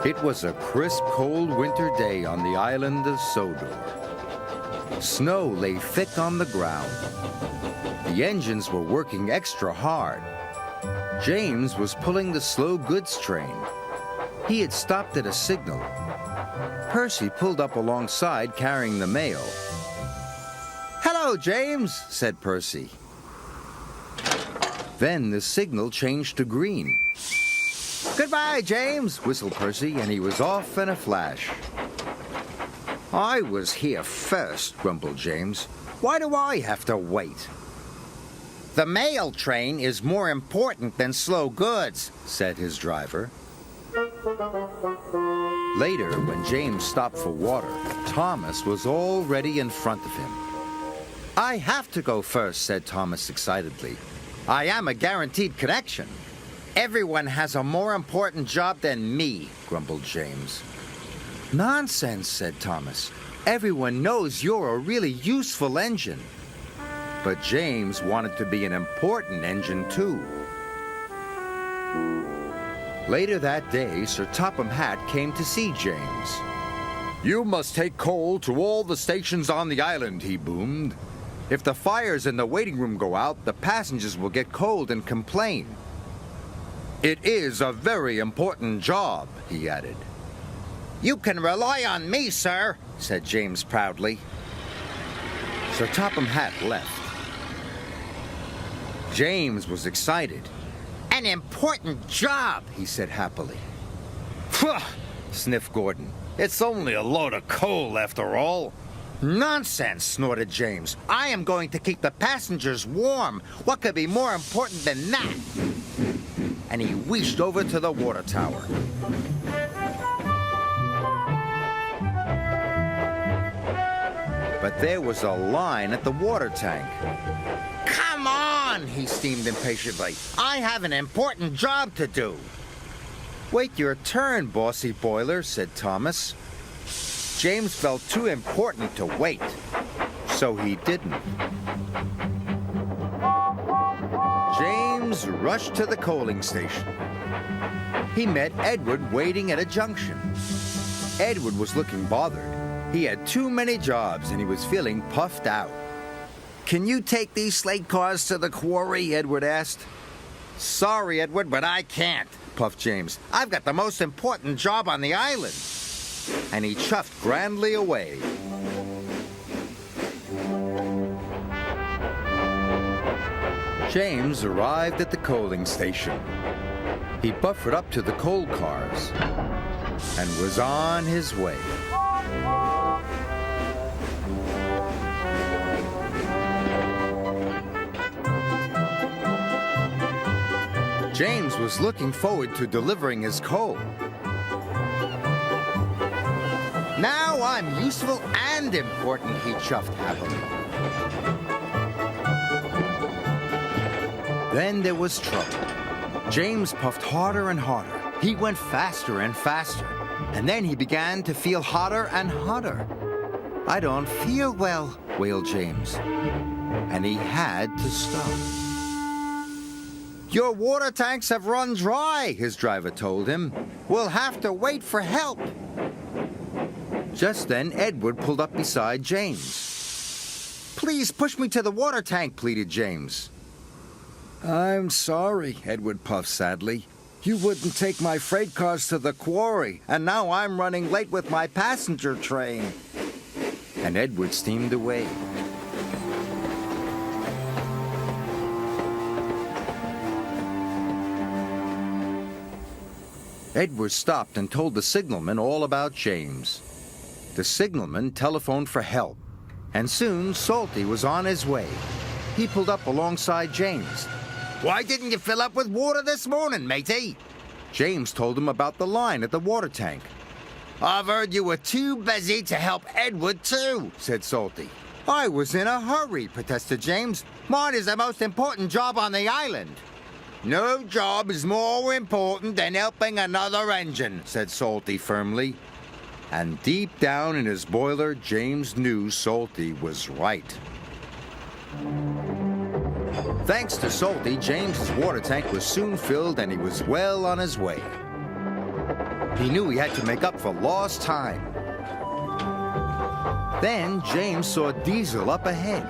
It was a crisp, cold winter day on the island of Sodor. Snow lay thick on the ground. The engines were working extra hard. James was pulling the slow goods train. He had stopped at a signal. Percy pulled up alongside carrying the mail. "Hello, James," said Percy. Then the signal changed to green. "Goodbye, James," whistled Percy, and he was off in a flash. "I was here first," grumbled James. "Why do I have to wait?" "The mail train is more important than slow goods," said his driver. Later, when James stopped for water, Thomas was already in front of him. "I have to go first," said Thomas excitedly. "I am a guaranteed connection." "Everyone has a more important job than me," grumbled James. "Nonsense," said Thomas. "Everyone knows you're a really useful engine." But James wanted to be an important engine, too. Later that day, Sir Topham Hatt came to see James. "You must take coal to all the stations on the island," he boomed. "If the fires in the waiting room go out, the passengers will get cold and complain." "It is a very important job," he added. "You can rely on me, sir," said James proudly. Sir Topham Hatt left. James was excited. "An important job," he said happily. "Phew," sniffed Gordon. "It's only a load of coal after all." "Nonsense," snorted James. "I am going to keep the passengers warm. What could be more important than that?" And he wheeled over to the water tower. But there was a line at the water tank. "Come on," he steamed impatiently. "I have an important job to do." "Wait your turn, bossy boiler," said Thomas. James felt too important to wait, so he didn't. James rushed to the coaling station. He met Edward waiting at a junction. Edward was looking bothered. He had too many jobs and he was feeling puffed out. "Can you take these slate cars to the quarry?" Edward asked. "Sorry, Edward, but I can't," puffed James. "I've got the most important job on the island." And he chuffed grandly away. James arrived at the coaling station. He buffered up to the coal cars and was on his way. James was looking forward to delivering his coal. "Now I'm useful and important," he chuffed happily. Then there was trouble. James puffed harder and harder. He went faster and faster. And then he began to feel hotter and hotter. "I don't feel well," wailed James. And he had to stop. "Your water tanks have run dry," his driver told him. "We'll have to wait for help." Just then, Edward pulled up beside James. "Please push me to the water tank," pleaded James. "I'm sorry," Edward puffed sadly. "You wouldn't take my freight cars to the quarry, and now I'm running late with my passenger train." And Edward steamed away. Edward stopped and told the signalman all about James. The signalman telephoned for help, and soon Salty was on his way. He pulled up alongside James. "Why didn't you fill up with water this morning, matey?" James told him about the line at the water tank. "I've heard you were too busy to help Edward, too," said Salty. "I was in a hurry," protested James. "Mine is the most important job on the island." "No job is more important than helping another engine," said Salty firmly. And deep down in his boiler, James knew Salty was right. Thanks to Salty, James's water tank was soon filled and he was well on his way. He knew he had to make up for lost time. Then James saw Diesel up ahead.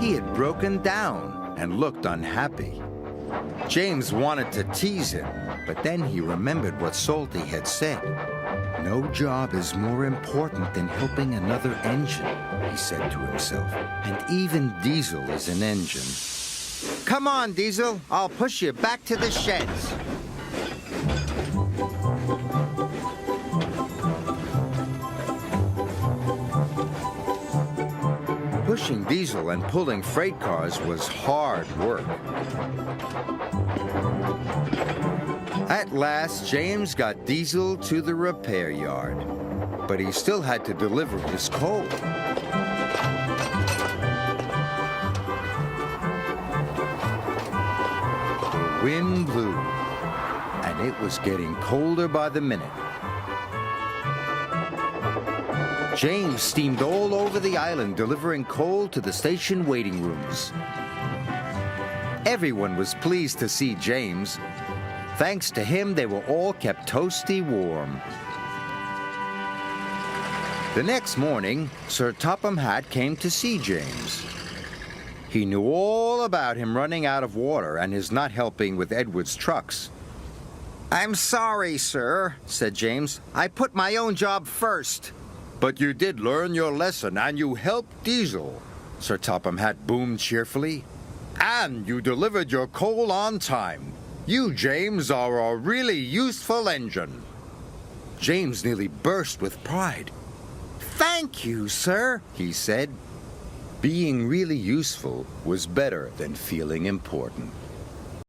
He had broken down and looked unhappy. James wanted to tease him, but then he remembered what Salty had said. "No job is more important than helping another engine," he said to himself. "And even Diesel is an engine." "Come on, Diesel. I'll push you back to the sheds." Pushing Diesel and pulling freight cars was hard work. At last, James got Diesel to the repair yard, but he still had to deliver his coal. The wind blew, and it was getting colder by the minute. James steamed all over the island delivering coal to the station waiting rooms. Everyone was pleased to see James. Thanks to him, they were all kept toasty warm. The next morning, Sir Topham Hatt came to see James. He knew all about him running out of water and his not helping with Edward's trucks. "I'm sorry, sir," said James. "I put my own job first." "But you did learn your lesson, and you helped Diesel," Sir Topham Hatt boomed cheerfully. "And you delivered your coal on time. You, James, are a really useful engine." James nearly burst with pride. "Thank you, sir," he said. Being really useful was better than feeling important.